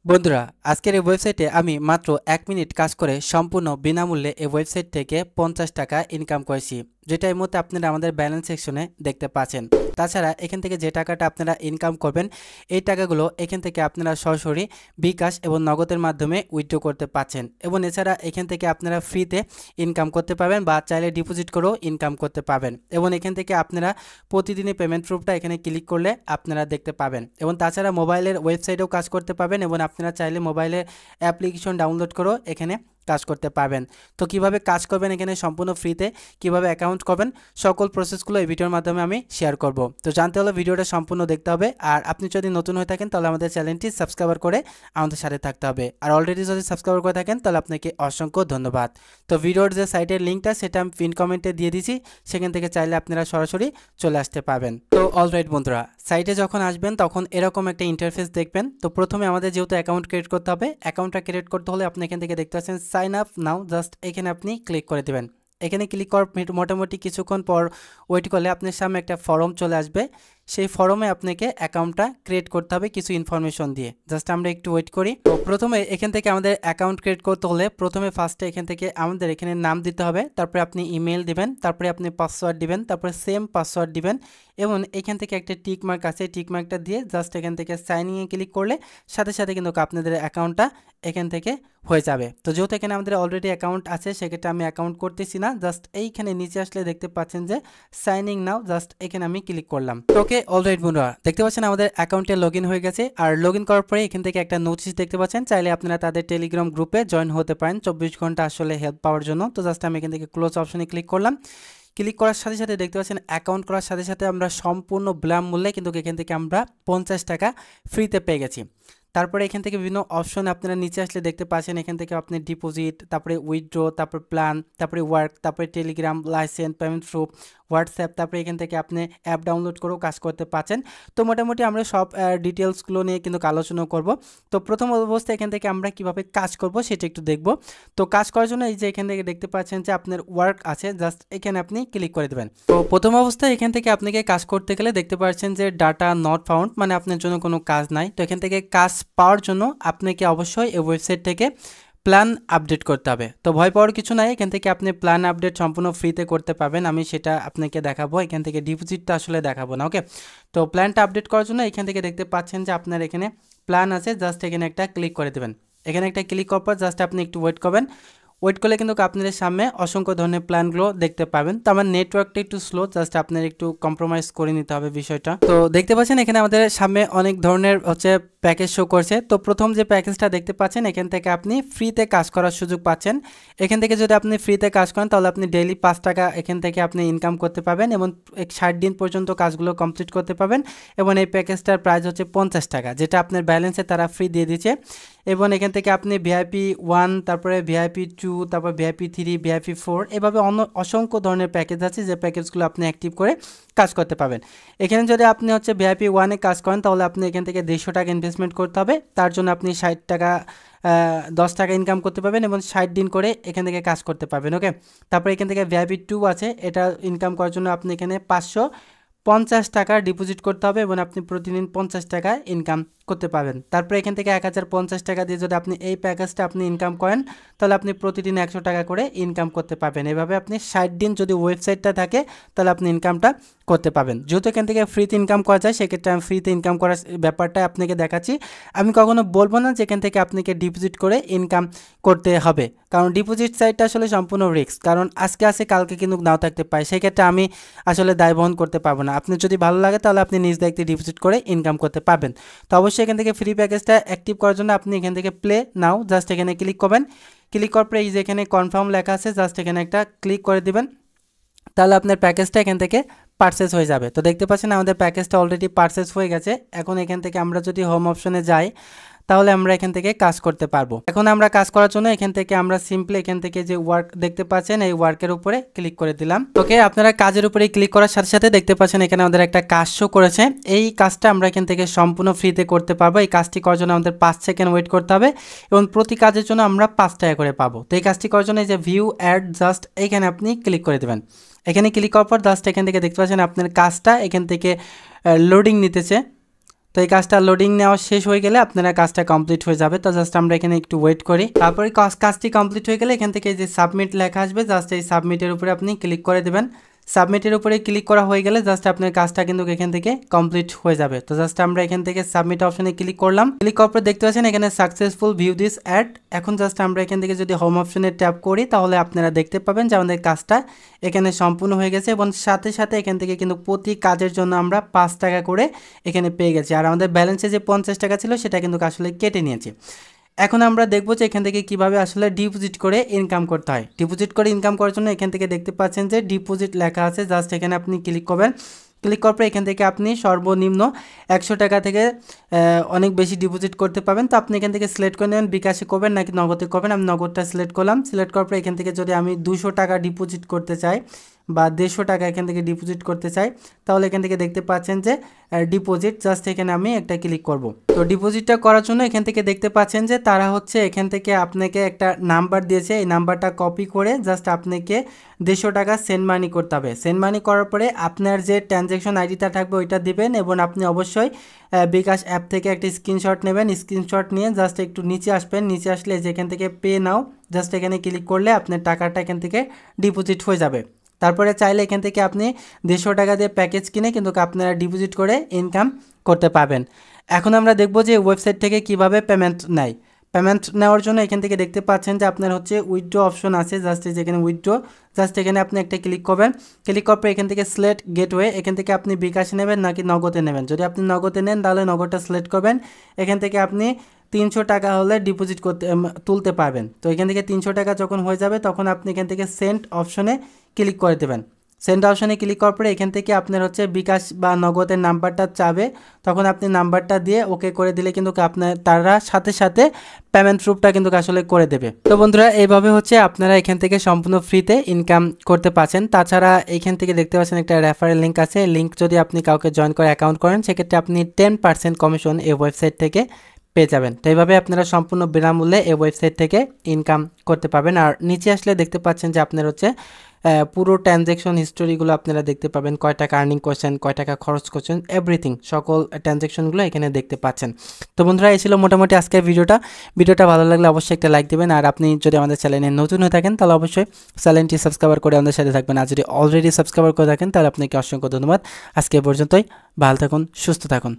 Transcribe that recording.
বন্ধুরা আজকের এই ওয়েবসাইটে আমি মাত্র 1 মিনিট কাজ করে সম্পূর্ণ বিনামূল্যে এই ওয়েবসাইট থেকে 50 টাকা ইনকাম করেছি, যেটা এই মুহূর্তে আপনারা আমাদের ব্যালেন্স সেকশনে দেখতে পাচ্ছেন। তাছাড়া এখান থেকে যে টাকাটা আপনারা ইনকাম করবেন এই টাকাগুলো এখান থেকে আপনারা সরাসরি বিকাশ এবং নগদের মাধ্যমে উইথড্র করতে পাচ্ছেন, এবং এছাড়া এখান থেকে আপনারা ফ্রিতে ইনকাম করতে পারবেন বা চাইলে ডিপোজিট করেও ইনকাম করতে পারবেন। এবং এখান থেকে আপনারা প্রতিদিনই পেমেন্ট প্রুফটা এখানে ক্লিক করলে আপনারা দেখতে পাবেন। এবং তাছাড়া মোবাইলের ওয়েবসাইটেও কাজ করতে পারবেন, এবং আপনারা চাইলে মোবাইলে অ্যাপ্লিকেশন ডাউনলোড করেও এখানে কাজ করতে পারবেন। তো কিভাবে কাজ করবেন এখানে সম্পূর্ণ ফ্রিতে, কিভাবে অ্যাকাউন্ট করবেন, সকল প্রসেসগুলো এই ভিডিওর মাধ্যমে আমি শেয়ার করব। তো জানতে হলে ভিডিওটা সম্পূর্ণ দেখতে হবে। আর আপনি যদি নতুন হয়ে থাকেন তাহলে আমাদের চ্যানেলটি সাবস্ক্রাইব করে আমাদের সাথে থাকতে হবে। আর অলরেডি যদি সাবস্ক্রাইব করে থাকেন তাহলে আপনাকে অসংখ্য ধন্যবাদ। তো ভিডিওর যে সাইটের লিঙ্কটা সেটা আমি পিন কমেন্টে দিয়ে দিয়েছি, সেখান থেকে চাইলে আপনারা সরাসরি চলে আসতে পারবেন। তো অলরাইট বন্ধুরা, সাইটে যখন আসবেন তখন এরকম একটা ইন্টারফেস দেখবেন। তো প্রথমে আমাদের যেহেতু অ্যাকাউন্ট ক্রিয়েট করতে হবে, অ্যাকাউন্টটা ক্রিয়েট করতে হলে আপনি এখান থেকে দেখতে পাচ্ছেন সাইন আপ নাও, জাস্ট এখানে আপনি ক্লিক করে দেবেন। এখানে ক্লিক করার মোটামুটি কিছুক্ষণ পর ওয়েট করলে আপনার সামনে একটা ফর্ম চলে আসবে। সেই ফর্মে আপনাকে অ্যাকাউন্টটা ক্রিয়েট করতে হবে কিছু ইনফরমেশন দিয়ে। জাস্ট আমরা একটু ওয়েট করি। তো প্রথমে এখান থেকে আমাদের অ্যাকাউন্ট ক্রিয়েট করতে হলে প্রথমে ফার্স্টে এখান থেকে আমাদের এখানে নাম দিতে হবে, তারপরে আপনি ইমেল দিবেন, তারপরে আপনি পাসওয়ার্ড দিবেন, তারপরে সেম পাসওয়ার্ড দিবেন, এবং এখান থেকে একটা টিক মার্ক আছে, টিক মার্কটা দিয়ে জাস্ট এখান থেকে সাইনিংয়ে ক্লিক করলে সাথে সাথে কিন্তু আপনাদের অ্যাকাউন্টটা এখান থেকে হয়ে যাবে। তো যেহেতু এখানে আমাদের অলরেডি অ্যাকাউন্ট আছে সেক্ষেত্রে আমি অ্যাকাউন্ট করতেছি না, জাস্ট এইখানে নিচে আসলে দেখতে পাচ্ছেন যে সাইনিং নাও, জাস্ট এখানে আমি ক্লিক করলাম। ওকে অলরাইট বন্ধুরা, দেখতে পাচ্ছেন আমাদের অ্যাকাউন্টে লগ ইন হয়ে গেছে। আর লগ ইন করার পরে এখান থেকে একটা নোটিশ দেখতে পাচ্ছেন, চাইলে আপনারা তাদের টেলিগ্রাম গ্রুপে জয়েন হতে পারেন 24 ঘন্টা আসলে হেল্প পাওয়ার জন্য। তো জাস্ট আমি এখান থেকে ক্লোজ অপশনে ক্লিক করলাম। ক্লিক করার সাথে সাথে দেখতে পাচ্ছেন অ্যাকাউন্ট করার সাথে সাথে আমরা সম্পূর্ণ বিনামূল্যে কিন্তু এখান থেকে আমরা 50 টাকা ফ্রিতে পেয়ে গেছি। তারপরে এখান থেকে বিভিন্ন অপশন আপনারা নিচে আসলে দেখতে পাচ্ছেন, এখান থেকে আপনি ডিপোজিট, তারপরে উইথড্র, তারপরে প্ল্যান, তারপরে ওয়ার্ক, তারপরে Telegram, licence, payment proof, WhatsApp, তারপরে এখান থেকে আপনি অ্যাপ ডাউনলোড করেও কাজ করতে পারছেন। তো মোটামুটি আমরা সব ডিটেলসগুলো নিয়ে কিন্তু আলোচনা করব। তো প্রথম অবস্থায় এখান থেকে আমরা কিভাবে কাজ করব সেটা একটু দেখব। তো কাজ করার জন্য এই যে এখান থেকে দেখতে পাচ্ছেন যে আপনার ওয়ার্ক আছে, জাস্ট এখানে আপনি ক্লিক করে দেবেন। তো প্রথম অবস্থায় এখান থেকে আপনাকে কাজ করতে গেলে দেখতে পাচ্ছেন যে ডাটা নট ফাউন্ড, মানে আপনার জন্য কোনো কাজ নাই। তো এখান থেকে কাজ পাওয়ার জন্য আপনাকে অবশ্যই এই ওয়েবসাইট থেকে প্ল্যান আপডেট করতে হবে। তো ভয় পাওয়ার কিছু নাই, এখান থেকে আপনি প্ল্যান আপডেট সম্পূর্ণ ফ্রিতে করতে পারবেন। আমি সেটা আপনাকে দেখাবো, এখান থেকে ডিপোজিটটা আসলে দেখাবো না। ওকে, তো প্ল্যানটা আপডেট করার জন্য এখান থেকে দেখতে পাচ্ছেন যে আপনার এখানে প্ল্যান আছে, জাস্ট এখানে একটা ক্লিক করে দেবেন। এখানে একটা ক্লিক করার পর জাস্ট আপনি একটু ওয়েট করবেন। ওয়েট করলে কিন্তু আপনাদের সামনে অসংখ্য ধরনের প্ল্যানগুলো দেখতে পাবেন। তো আমার নেটওয়ার্কটা একটু স্লো, জাস্ট আপনার একটু কম্প্রোমাইজ করে নিতে হবে বিষয়টা। তো দেখতে পাচ্ছেন এখানে আমাদের সামনে অনেক ধরনের প্যাকেজ শো করছে। তো প্রথম যে প্যাকেজটা দেখতে পাচ্ছেন এখান থেকে আপনি ফ্রিতে কাজ করার সুযোগ পাচ্ছেন। এখান থেকে যদি আপনি ফ্রিতে কাজ করেন তাহলে আপনি ডেইলি 5 টাকা এখান থেকে আপনি ইনকাম করতে পারবেন, এবং 60 দিন পর্যন্ত কাজগুলো কমপ্লিট করতে পারবেন। এবং এই প্যাকেজটার প্রাইস হচ্ছে 50 টাকা, যেটা আপনার ব্যালেন্সে তারা ফ্রি দিয়ে দিচ্ছে। এবং এখান থেকে আপনি ভিআইপি 1, তারপরে ভিআইপি 2, তারপর ভিআইপি 3, ভিআইপি 4, এভাবে অসংখ্য ধরনের প্যাকেজ আছে, যে প্যাকেজগুলো আপনি অ্যাক্টিভ করে কাজ করতে পারবেন। এখানে যদি আপনি ভিআইপি 1-এ কাজ করেন তাহলে আপনি এখান থেকে 150 টাকা ইনভেস্টমেন্ট করতে হবে। তার জন্য আপনি 60 টাকা 10 টাকা ইনকাম করতে পারবেন, এবং 60 দিন করে এখান থেকে কাজ করতে পারবেন। ওকে, তারপরে এখান থেকে ভিআইপি 2 আছে, এটা ইনকাম করার জন্য আপনি এখানে 550 টাকা ডিপোজিট করতে হবে, এবং আপনি প্রতিদিন 50 টাকা ইনকাম করতে পারবেন। তারপরে এখান থেকে 1050 টাকা দিয়ে যদি আপনি এই প্যাকেজটা আপনি ইনকাম করেন তাহলে আপনি প্রতিদিন 100 টাকা করে ইনকাম করতে পারবেন। এভাবে আপনি 60 দিন যদি ওয়েবসাইটটা থাকে তাহলে আপনি ইনকামটা করতে পারবেন। যেহেতু এখান থেকে ফ্রিতে ইনকাম করা যায় সেক্ষেত্রে আমি ফ্রিতে ইনকাম করার ব্যাপারটা আপনাকে দেখাচ্ছি। আমি কখনো বলবো না যে এখান থেকে আপনাকে ডিপোজিট করে ইনকাম করতে হবে, কারণ ডিপোজিট সাইটটা আসলে সম্পূর্ণ রিস্ক, কারণ আজকে আসে কালকে কিন্তু নাও থাকতে পারে। সেক্ষেত্রে আমি আসলে দায় বহন করতে পারবো না। আপনি যদি ভালো লাগে তাহলে আপনি নিজ দায়িত্বে ডিপোজিট করে ইনকাম করতে পারবেন। তো অবশ্যই এখান থেকে ফ্রি প্যাকেজটা অ্যাক্টিভ করার জন্য আপনি এখান থেকে প্লে নাও, জাস্ট এখানে ক্লিক করবেন। ক্লিক করার পরে এই যে এখানে কনফার্ম লেখা আছে, জাস্ট এখানে একটা ক্লিক করে দিবেন, তাহলে আপনার প্যাকেজটা এখান থেকে পারচেস হয়ে যাবে। তো দেখতে পাচ্ছেন আমাদের প্যাকেজটা অলরেডি পারচেস হয়ে গেছে। এখন এখান থেকে আমরা যদি হোম অপশনে যাই তাহলে আমরা এখান থেকে কাজ করতে পারবো। এখন আমরা কাজ করার জন্য এখান থেকে আমরা সিম্পলি এখান থেকে যে ওয়ার্ক দেখতে পাচ্ছেন এই ওয়ার্কের উপরে ক্লিক করে দিলাম। ওকে, আপনারা কাজের উপরে ক্লিক করার সাথে সাথে দেখতে পাচ্ছেন এখানে আমাদের একটা কাজ শো করেছে। এই কাজটা আমরা এখান থেকে সম্পূর্ণ ফ্রিতে করতে পারবো। এই কাজটি করার জন্য আমাদের 5 সেকেন্ড ওয়েট করতে হবে, এবং প্রতি কাজের জন্য আমরা 5 টাকা করে পাবো। তো এই কাজটি করার জন্য এই যে ভিউ অ্যাড, জাস্ট এখানে আপনি ক্লিক করে দেবেন। এখানে ক্লিক করার পর জাস্ট এখান থেকে দেখতে পাচ্ছেন আপনার কাজটা এখান থেকে লোডিং নিতেছে। তো এই কাজটা লোডিং নেওয়া শেষ হয়ে গেলে আপনারা কাজটা কমপ্লিট হয়ে যাবে। তো জাস্ট আমরা এখানে একটু ওয়েট করি। তারপরে কাজটি কমপ্লিট হয়ে গেলে এখান থেকে যে সাবমিট লেখা আসবে, জাস্ট এই সাবমিটের উপরে আপনি ক্লিক করে দেবেন। সাবমিটের উপরে ক্লিক করা হয়ে গেলে জাস্ট আপনার কাজটা কিন্তু এখান থেকে কমপ্লিট হয়ে যাবে। তো জাস্ট আমরা এখান থেকে সাবমিট অপশনে ক্লিক করলাম। ক্লিক করার পর দেখতে পাচ্ছেন এখানে সাকসেসফুল ভিউ দিস অ্যাড। এখন জাস্ট আমরা এখান থেকে যদি হোম অপশনে ট্যাপ করি তাহলে আপনারা দেখতে পাবেন যে আমাদের কাজটা এখানে সম্পূর্ণ হয়ে গেছে এবং সাথে সাথে এখান থেকে কিন্তু প্রতি কাজের জন্য আমরা 5 টাকা করে এখানে পেয়ে গেছি। আর আমাদের ব্যালেন্সে যে 50 টাকা ছিল সেটা কিন্তু আসলে কেটে নিয়েছে। এখন আমরা দেখব যে এখান থেকে কিভাবে আসলে ডিপোজিট করে ইনকাম করতে হয়। ডিপোজিট করে ইনকাম করার জন্য এখান থেকে দেখতে পাচ্ছেন যে ডিপোজিট লেখা আছে, জাস্ট এখানে আপনি ক্লিক করবেন। ক্লিক করার পর এখান থেকে আপনি সর্বনিম্ন 100 টাকা থেকে অনেক বেশি ডিপোজিট করতে পারবেন। তো আপনি এখান থেকে সিলেক্ট করে নেবেন বিকাশে করবেন নাকি নগদে করবেন। আমি নগদটা সিলেক্ট করলাম। সিলেক্ট করার পর এখান থেকে যদি আমি 200 টাকা ডিপোজিট করতে চাই বা 150 টাকা এখান থেকে ডিপোজিট করতে চাই তাহলে এখান থেকে দেখতে পাচ্ছেন যে ডিপোজিট, জাস্ট এখানে আমি একটা ক্লিক করব। তো ডিপোজিটটা করার জন্য এখান থেকে দেখতে পাচ্ছেন যে তারা হচ্ছে এখান থেকে আপনাকে একটা নাম্বার দিয়েছে, এই নাম্বারটা কপি করে জাস্ট আপনাকে 150 টাকা সেন্ড মানি করতে হবে। সেন্ড মানি করার পরে আপনার যে ট্রানজ্যাকশন আইডিটা থাকবে ওইটা দিবেন এবং আপনি অবশ্যই বিকাশ অ্যাপ থেকে একটা স্ক্রিনশট নেবেন। স্ক্রিনশট নিয়ে জাস্ট একটু নিচে আসবেন। নিচে আসলে যেখান থেকে পে নাও জাস্ট এখানে ক্লিক করলে আপনার টাকাটা এখান থেকে ডিপোজিট হয়ে যাবে। তারপরে চাইলে এখান থেকে আপনি 150 টাকা দিয়ে প্যাকেজ কিনে কিন্তু আপনারা ডিপোজিট করে ইনকাম করতে পারবেন। এখন আমরা দেখব যে ওয়েবসাইট থেকে কিভাবে পেমেন্ট নেয়। পেমেন্ট নেওয়ার জন্য এখান থেকে দেখতে পাচ্ছেন যে আপনার হচ্ছে উইথড্র অপশন আছে, জাস্ট যেখানে উইথড্র, জাস্ট এখানে আপনি একটা ক্লিক করবেন। ক্লিক করার পর এখান থেকে সিলেক্ট গেটওয়ে, এখান থেকে আপনি বিকাশে নেবেন নাকি নগদে নেবেন। যদি আপনি নগদে নেন তাহলে নগদটা সিলেক্ট করবেন। এখান থেকে আপনি 300 টাকা হলে ডিপোজিট করতে তুলতে পারবেন। তো এখান থেকে 300 টাকা যখন হয়ে যাবে তখন আপনি এখান থেকে সেন্ড অপশনে ক্লিক করে দেবেন। সেন্ড অপশনে ক্লিক করার পরে এখান থেকে আপনার হচ্ছে বিকাশ বা নগদের নাম্বারটা চাবে, তখন আপনি নাম্বারটা দিয়ে ওকে করে দিলে কিন্তু আপনার তারা সাথে সাথে পেমেন্ট প্রুফটা কিন্তু আসলে করে দেবে। তো বন্ধুরা এইভাবে হচ্ছে আপনারা এখান থেকে সম্পূর্ণ ফ্রিতে ইনকাম করতে পারছেন। তাছাড়া এখান থেকে দেখতে পাচ্ছেন একটা রেফারেল লিঙ্ক আছে, লিঙ্ক যদি আপনি কাউকে জয়েন করে অ্যাকাউন্ট করেন সেক্ষেত্রে আপনি 10% কমিশন এই ওয়েবসাইট থেকে পেয়ে যাবেন। তো এইভাবে আপনারা সম্পূর্ণ বিনামূল্যে এই ওয়েবসাইট থেকে ইনকাম করতে পারবেন। আর নিচে আসলে দেখতে পাচ্ছেন যে আপনার হচ্ছে পুরো ট্রানজ্যাকশন হিস্টোরিগুলো আপনারা দেখতে পাবেন, কয় টাকা আর্নিং করছেন, কয় টাকা খরচ করছেন, এভরিথিং সকল ট্রানজ্যাকশনগুলো এখানে দেখতে পাচ্ছেন। তো বন্ধুরা এই ছিল মোটামুটি আজকের ভিডিওটা ভালো লাগলে অবশ্যই একটা লাইক দেবেন। আর আপনি যদি আমাদের চ্যানেলে নতুন হয়ে থাকেন তাহলে অবশ্যই চ্যানেলটি সাবস্ক্রাইব করে আমাদের সাথে থাকবেন। আর যদি অলরেডি সাবস্ক্রাইব করে থাকেন তাহলে আপনাকে অসংখ্য ধন্যবাদ। আজকে পর্যন্তই, ভালো থাকুন, সুস্থ থাকুন।